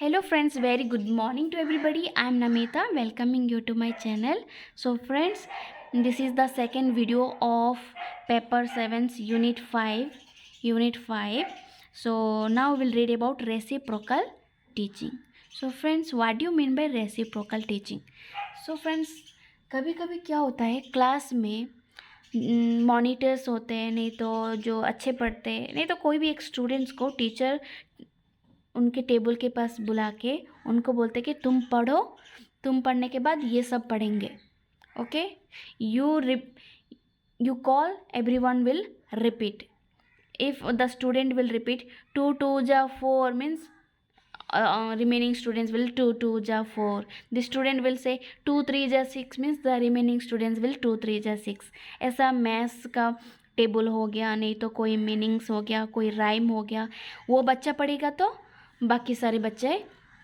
Hello friends, very good morning to everybody. I am Namita, welcoming you to my channel. So friends, this is the second video of paper 7's unit 5. So now we'll read about reciprocal teaching. So friends, what do you mean by reciprocal teaching? So friends, कभी कभी क्या होता है class में monitors होते हैं, नहीं तो जो अच्छे पढ़ते हैं, नहीं तो कोई भी एक स्टूडेंट्स को टीचर उनके टेबल के पास बुला के उनको बोलते कि तुम पढ़ो, तुम पढ़ने के बाद ये सब पढ़ेंगे. Okay, you call, everyone will repeat. If the student will repeat 2 2 ja 4 means remaining students will 2 2 ja 4. The student will say 2 3 ja 6 means the remaining students will 2 3 ja 6. ऐसा मैथ्स का टेबल हो गया, नहीं तो कोई मीनिंग्स हो गया, कोई राइम हो गया, वो बच्चा पढ़ेगा तो बाकी सारे बच्चे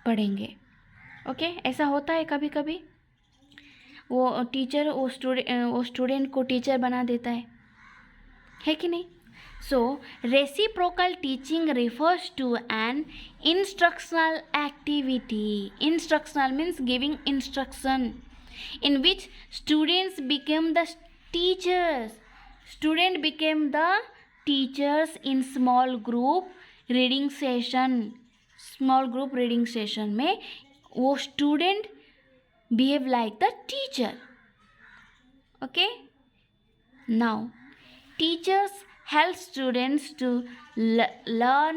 पढ़ेंगे. ओके, ऐसा होता है कभी कभी. वो टीचर वो स्टूडेंट को टीचर बना देता है कि नहीं. So, reciprocal teaching refers to an instructional activity. Instructional means giving instruction, in which students become the teachers. Student became the teachers in small group reading session. Small group reading session में वो student behave like the teacher. Okay. Now, teachers help students to learn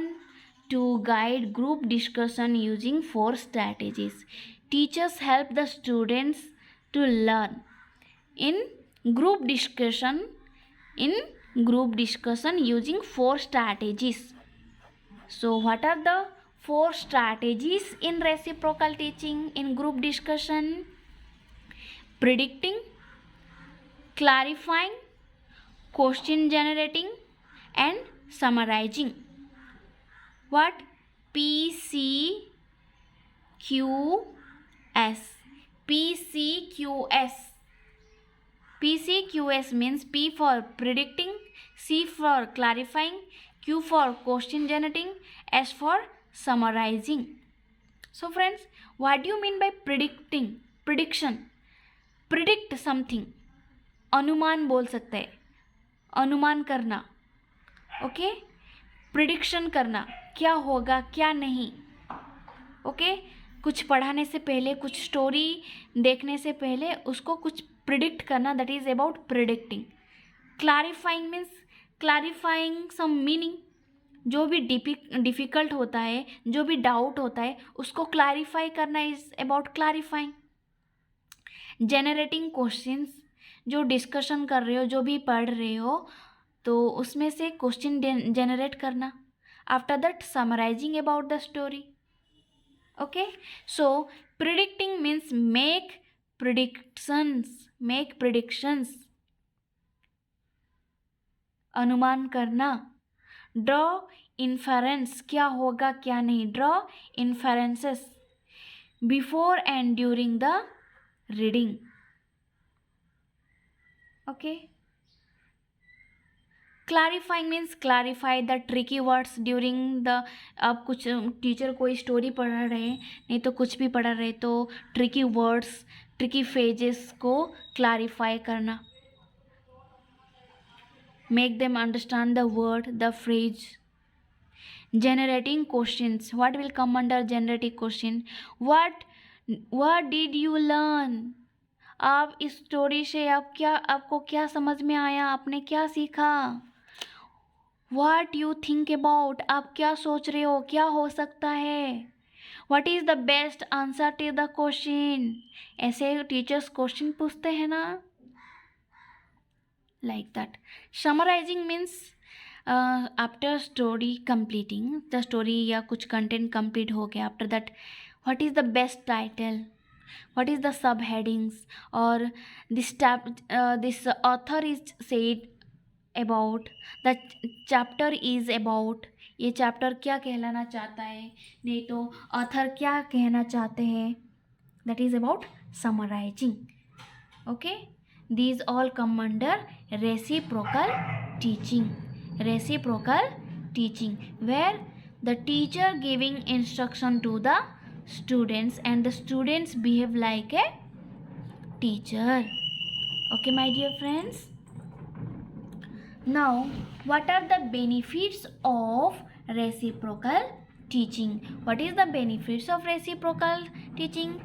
to guide group discussion using 4 strategies. Teachers help the students to learn in group discussion using 4 strategies. So what are the 4 strategies in reciprocal teaching in group discussion? Predicting, clarifying, question generating and summarizing. What? PCQS. PCQS means P for predicting, C for clarifying, Q for question generating, S for summarizing. So friends, what do you mean by predicting? Prediction. Predict something. अनुमान बोल सकते हैं. अनुमान करना. Okay, prediction करना, क्या होगा क्या नहीं. ओके, कुछ पढ़ाने से पहले, कुछ स्टोरी देखने से पहले उसको कुछ प्रिडिक्ट करना, that is about predicting. Clarifying means clarifying some meaning. जो भी डिफ़िकल्ट होता है, जो भी डाउट होता है, उसको क्लैरिफाई करना is about clarifying. Generating questions, जो डिस्कशन कर रहे हो, जो भी पढ़ रहे हो, तो उसमें से क्वेश्चन जनरेट करना. After that summarising about the story. Okay, so predicting means make predictions. अनुमान करना. ड्रॉ इन्फरेंस, क्या होगा क्या नहीं. Draw inferences before and during the reading. Okay, clarifying means clarify the tricky words during the. अब कुछ teacher कोई story पढ़ा रहे, नहीं तो कुछ भी पढ़ा रहे, तो ट्रिकी वर्ड्स, ट्रिकी फ्रेजेस को क्लैरिफाई करना. Make them understand the word, the phrase. Generating questions, what will come under generating question. What did you learn. आप इस स्टोरी से आपको क्या समझ में आया, आपने क्या सीखा. व्हाट यू थिंक अबाउट, आप क्या सोच रहे हो, क्या हो सकता है. What is the best answer to the question. ऐसे टीचर्स क्वेश्चन पूछते हैं ना, like that. Summarising means after story completing the story, या कुछ कंटेंट कंप्लीट हो गया, after that what is the best title, what is the subheadings, or this author is said about, the chapter is about, ये chapter क्या कहलाना चाहता है, नहीं तो ऑथर क्या कहना चाहते हैं, that is about summarizing. okay, these all come under reciprocal teaching. Reciprocal teaching, where the teacher giving instruction to the students and the students behave like a teacher. Okay, my dear friends. Now, what are the benefits of reciprocal teaching? What is the benefits of reciprocal teaching?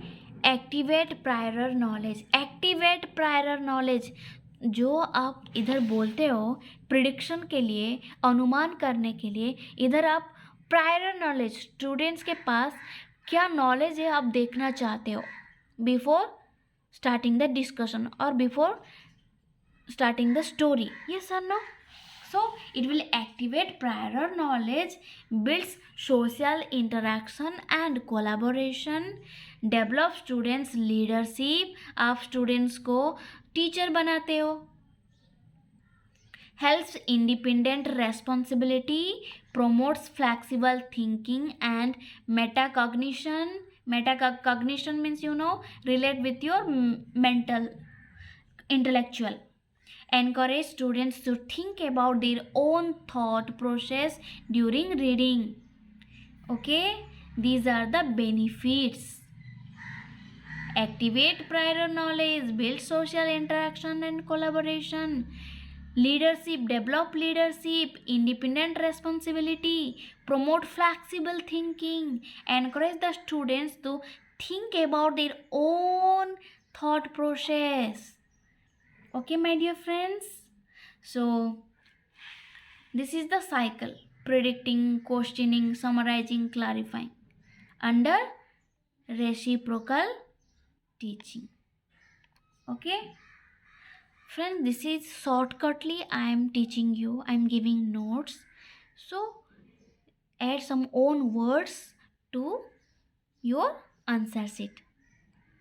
Activate prior knowledge. Activate prior knowledge. जो आप इधर बोलते हो prediction के लिए, अनुमान करने के लिए, इधर आप प्रायर नॉलेज, स्टूडेंट्स के पास क्या नॉलेज है आप देखना चाहते हो बिफोर स्टार्टिंग द डिस्कशन और before starting the story. Yes or no? So it will activate prior knowledge, builds social interaction and collaboration, develop students leadership. आप students को teacher बनाते हो. Helps independent responsibility, promotes flexible thinking and metacognition. Metacognition means, you know, relate with your mental, intellectual. Encourage students to think about their own thought process during reading. Okay, these are the benefits. Activate prior knowledge, build social interaction and collaboration, leadership, develop leadership, independent responsibility, promote flexible thinking, encourage the students to think about their own thought process. Okay, my dear friends. So this is the cycle: predicting, questioning, summarizing, clarifying under reciprocal teaching. Okay, friends, this is shortcutly I am teaching you. I am giving notes, so add some own words to your answer sheet.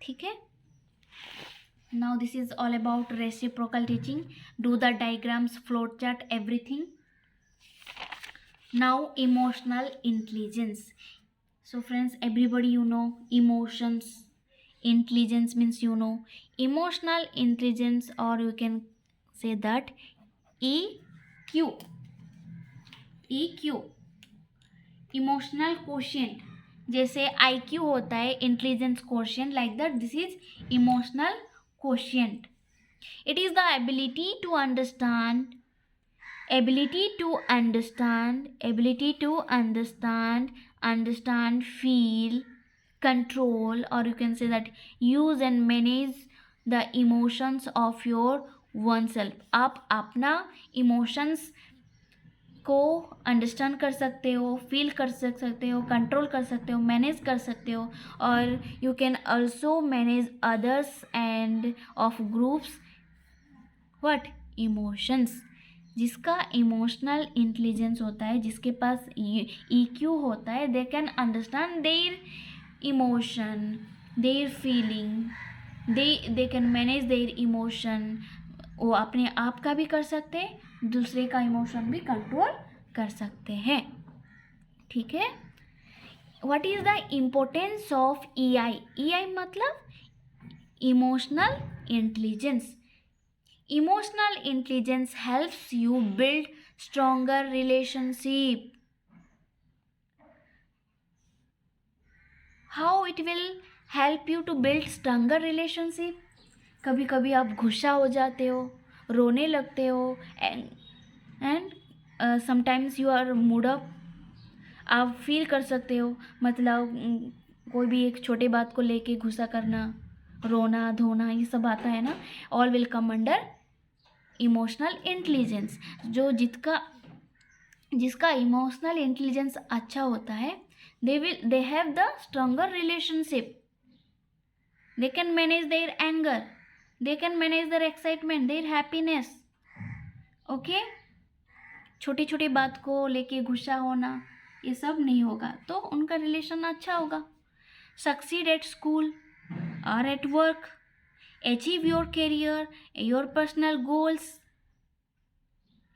ठीक है? Now this is all about reciprocal teaching. Do the diagrams, flowchart, everything. Now emotional intelligence. So friends, everybody, you know emotions. Intelligence means, you know, emotional intelligence, or you can say that EQ. EQ, emotional quotient. जैसे IQ होता है intelligence quotient, like that this is emotional quotient. It is the ability to understand, feel, control, or you can say that use and manage the emotions of your oneself. आप अपना emotions को understand कर सकते हो, feel कर सकते हो, control कर सकते हो, मैनेज कर सकते हो, और you can also manage others and of groups what emotions. जिसका इमोशनल इंटेलिजेंस होता है, जिसके पास EQ होता है, they can understand their emotion, their feeling, they can manage their emotion. वो अपने आप का भी कर सकते हैं, दूसरे का इमोशन भी कंट्रोल कर सकते हैं. ठीक है. What is the importance of EI? EI मतलब emotional intelligence. Emotional intelligence helps you build stronger relationship. How it will help you to build stronger relationship? कभी कभी आप गुस्सा हो जाते हो, रोने लगते हो, and sometimes you are mood up. आप फील कर सकते हो, मतलब कोई भी एक छोटे बात को लेके गुस्सा करना, रोना धोना, ये सब आता है ना. All will come under emotional intelligence. जो जिसका इमोशनल इंटेलिजेंस अच्छा होता है, they have the stronger relationship. They can manage their anger, they can manage their excitement, their happiness. Okay. छोटी छोटी बात को लेके गुस्सा होना, ये सब नहीं होगा, तो उनका रिलेशन अच्छा होगा. सक्सीड एट स्कूल और at work, achieve your career, your personal goals,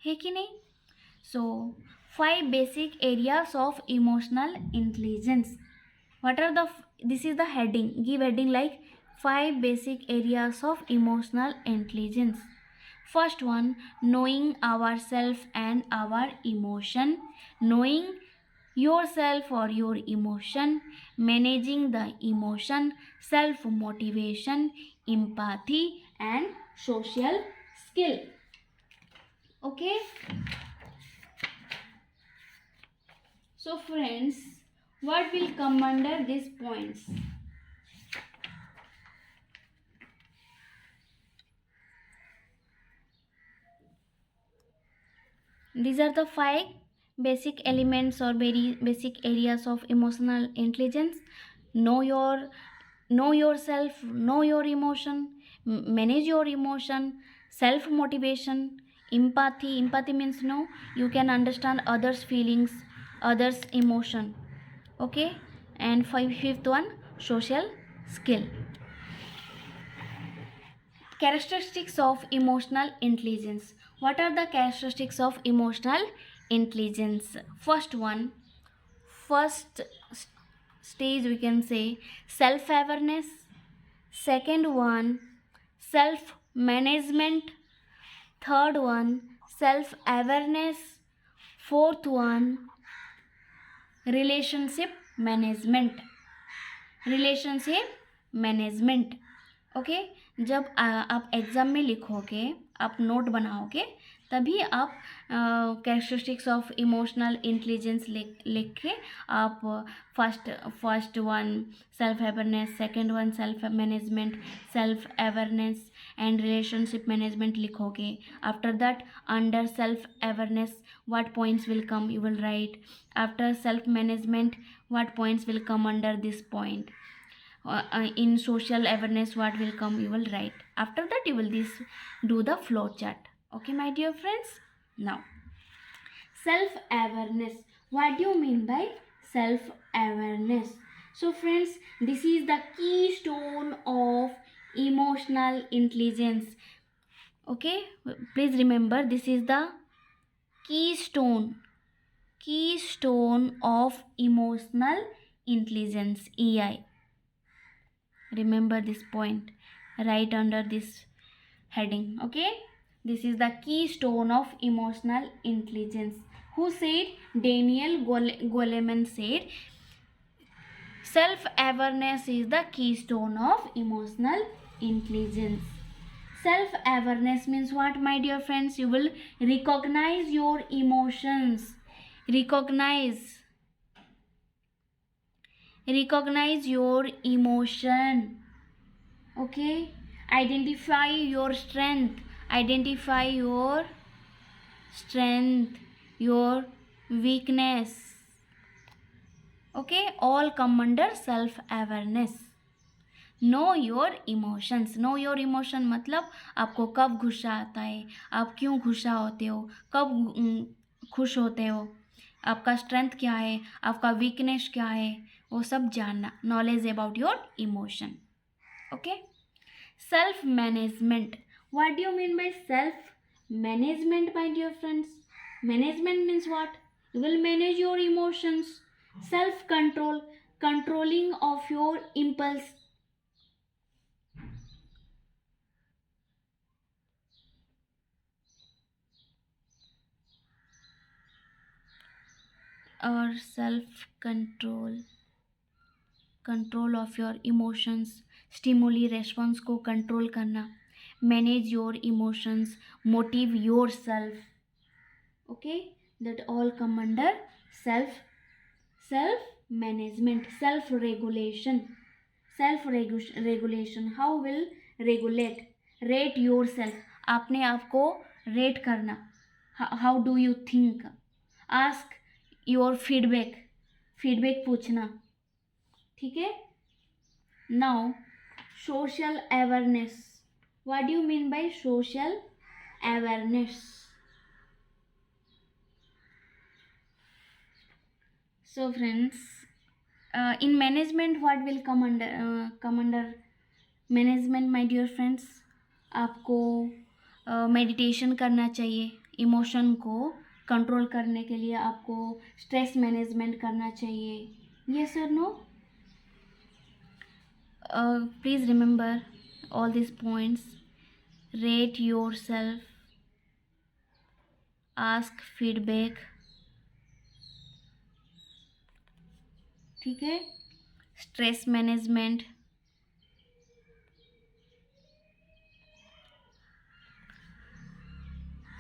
है कि नहीं? So 5 basic areas of emotional intelligence. What are the, this is the heading, give heading like 5 basic areas of emotional intelligence. First one, knowing ourselves and our emotion. Knowing yourself or your emotion, managing the emotion, self motivation, empathy and social skill. Okay, so friends, what will come under these points? These are the 5 basic elements or very basic areas of emotional intelligence. Know yourself, know your emotion, manage your emotion, self motivation, empathy means you can understand others feelings, others emotion. Okay, and fifth one, social skill. Characteristics of emotional intelligence. What are the characteristics of emotional intelligence? First one, first stage we can say self awareness. Second one, self management. Third one, self awareness. Fourth one, relationship management. Relationship management. Okay, जब आप exam में लिखोगे, आप note बनाओगे, तभी आप characteristics of emotional intelligence लिख के आप first one self awareness, second one self management, self awareness and relationship management लिखोगे. After that under self awareness what points will come, you will write. After self management, what points will come under this point. In social awareness, what will come, you will write. After that you will do the flow chart. Okay my dear friends. Now self awareness, what do you mean by self awareness? So friends, this is the keystone of emotional intelligence. Okay, please remember, this is the keystone of emotional intelligence, EI. Remember this point, right under this heading. Okay, this is the keystone of emotional intelligence. Who said? Daniel Goleman said self awareness is the keystone of emotional intelligence. Self awareness means what my dear friends? You will recognize your emotions. Recognize your emotion. Okay, identify your strength, your weakness. Okay, all come under self awareness. Know your emotions. Know your emotion मतलब आपको कब गुस्सा आता है, आप क्यों गुस्सा होते हो, कब खुश होते हो, आपका स्ट्रेंथ क्या है, आपका वीकनेस क्या है, वो सब जानना. Knowledge about your emotion. Okay, self management. What do you mean by self management my dear friends? Management means what? You will manage your emotions. Self control, controlling of your impulse. और self control of your emotions, stimuli response को control करना. Manage your emotions, motive your self. Okay, that all come under self management. Self regulation. How will regulate? Rate your self. आपने आपको rate करना. How do you think? Ask your feedback पूछना. ठीक है. Now social awareness. What do you mean by social awareness? So friends, in management what will come under management my dear friends? आपको meditation करना चाहिए. Emotion को control करने के लिए आपको स्ट्रेस मैनेजमेंट करना चाहिए. यस और no? Please remember all this points. Rate your self, ask feedback. ठीक है. stress management,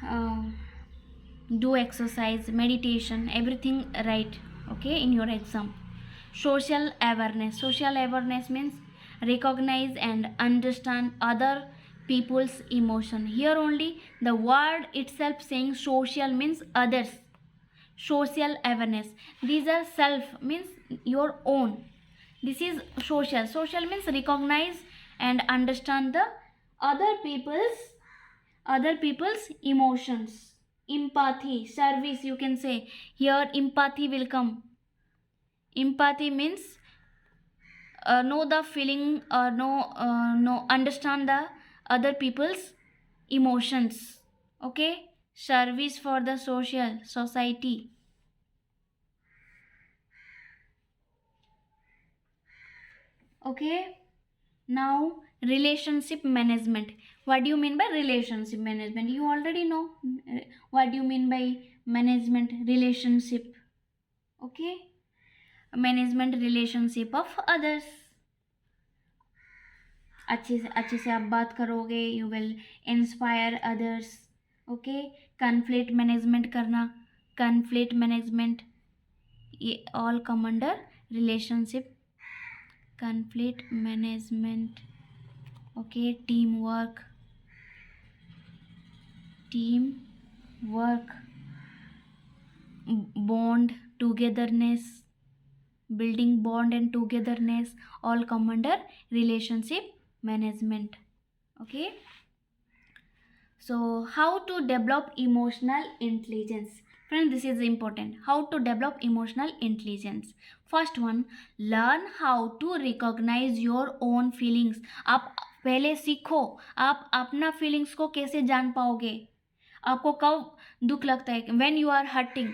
uh, do exercise, meditation, everything right, okay, in your exam. Social awareness. Social awareness means recognize and understand other people's emotion. Here only the word itself saying social means others. Social awareness, these are self means your own. This is social. Social means recognize and understand the other people's emotions. Empathy, service, you can say. Here empathy will come. Empathy means know the feeling, know understand the other people's emotions, okay. Service for the social society. Okay, now relationship management. What do you mean by relationship management? You already know what do you mean by management relationship, okay. Management relationship of others, अच्छे से आप बात करोगे, you will inspire others, okay. Conflict management करना, conflict management, ये all come under relationship, conflict management, okay. Team work, bond, togetherness, building bond and togetherness, all come under relationship management, okay. So how to develop emotional intelligence? Friends, this is important. How to develop emotional intelligence? First one, learn how to recognize your own feelings. आप पहले सीखो आप अपना feelings को कैसे जान पाओगे, आपको कब दुख लगता है, when you are hurting,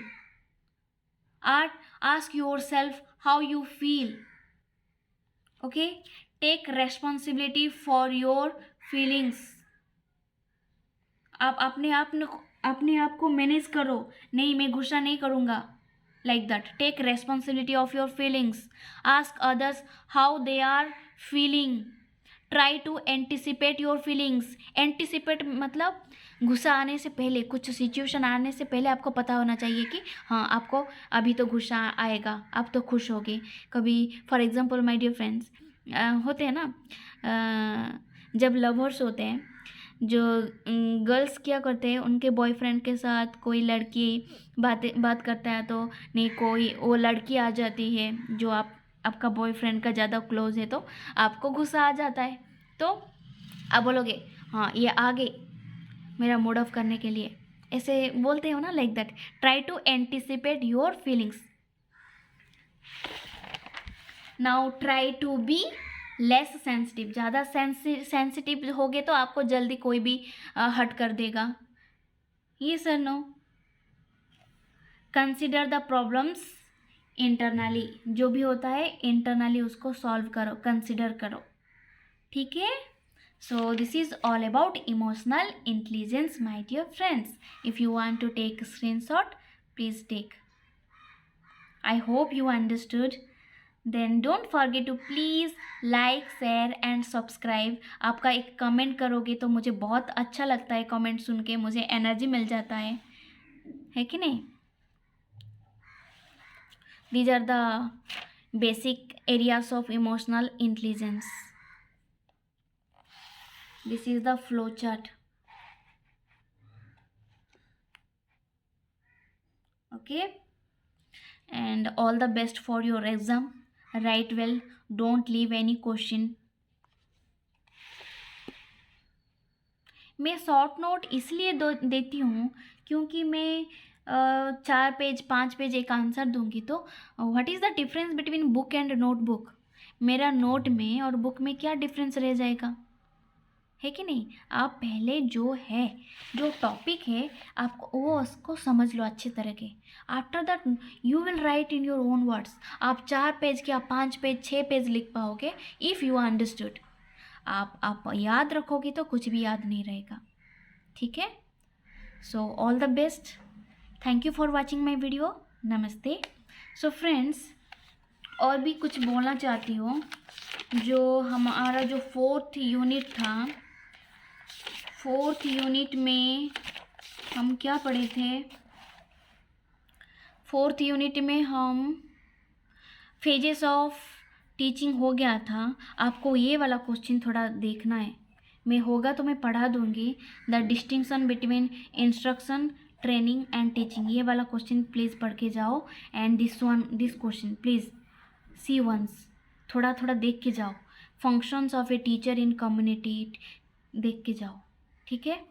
ask yourself how you feel, okay. Take responsibility for your feelings. आप अपने आप को मैनेज करो, नहीं मैं गुस्सा नहीं करूँगा, like that. Take responsibility of your feelings. Ask others how they are feeling. Try to anticipate your feelings. Anticipate मतलब गुस्सा आने से पहले, कुछ सिचुएशन आने से पहले आपको पता होना चाहिए कि हाँ आपको अभी तो गुस्सा आएगा, आप तो खुश होगे. कभी for example my dear friends, होते हैं ना, जब लवर्स होते हैं, जो गर्ल्स क्या करते हैं, उनके बॉयफ्रेंड के साथ कोई लड़की बात करता है तो नहीं, कोई वो लड़की आ जाती है जो आपका बॉयफ्रेंड का ज़्यादा क्लोज है, तो आपको गुस्सा आ जाता है, तो आप बोलोगे हाँ ये आ गई मेरा मूड ऑफ करने के लिए, ऐसे बोलते हो ना, like that. Try to anticipate your feelings. Now try to be less sensitive. ज़्यादा सेंसिटिव होगे तो आपको जल्दी कोई भी हट कर देगा. ये sir no. Consider the problems internally. जो भी होता है इंटरनली उसको सॉल्व करो, कंसिडर करो, ठीक है. So this is all about emotional intelligence my dear friends. If you want to take screenshot please take. I hope you understood. Then don't forget to please like, share and subscribe. आपका एक comment करोगे तो मुझे बहुत अच्छा लगता है, comment सुन के मुझे एनर्जी मिल जाता है कि नहीं. These are the basic areas of emotional intelligence. This is the flow chart, okay. And all the best for your exam. Right well, don't leave any question. मैं शॉर्ट नोट इसलिए देती हूँ क्योंकि मैं 4 पेज 5 पेज एक answer दूंगी, तो what is the difference between book and notebook. मेरा नोट में और बुक में क्या डिफरेंस रह जाएगा, है कि नहीं. आप पहले जो टॉपिक है आपको वो उसको समझ लो अच्छे तरह के. After that you will write in your own words. आप 4 पेज के आप 5 पेज 6 पेज लिख पाओगे इफ़ यू अंडरस्टूड. आप याद रखोगे तो कुछ भी याद नहीं रहेगा, ठीक है. So all the best. Thank you for watching my video. नमस्ते. सो फ्रेंड्स, और भी कुछ बोलना चाहती हूँ। जो हमारा जो 4th यूनिट था, 4th यूनिट में हम क्या पढ़े थे? 4th यूनिट में हम फेजेस ऑफ टीचिंग हो गया था। आपको ये वाला क्वेश्चन थोड़ा देखना है, मैं होगा तो मैं पढ़ा दूंगी। The distinction between instruction, training and teaching, ये वाला क्वेश्चन प्लीज़ पढ़ के जाओ। And this question please see once, थोड़ा थोड़ा देख के जाओ। Functions of a teacher in community, देख के जाओ, ठीक है।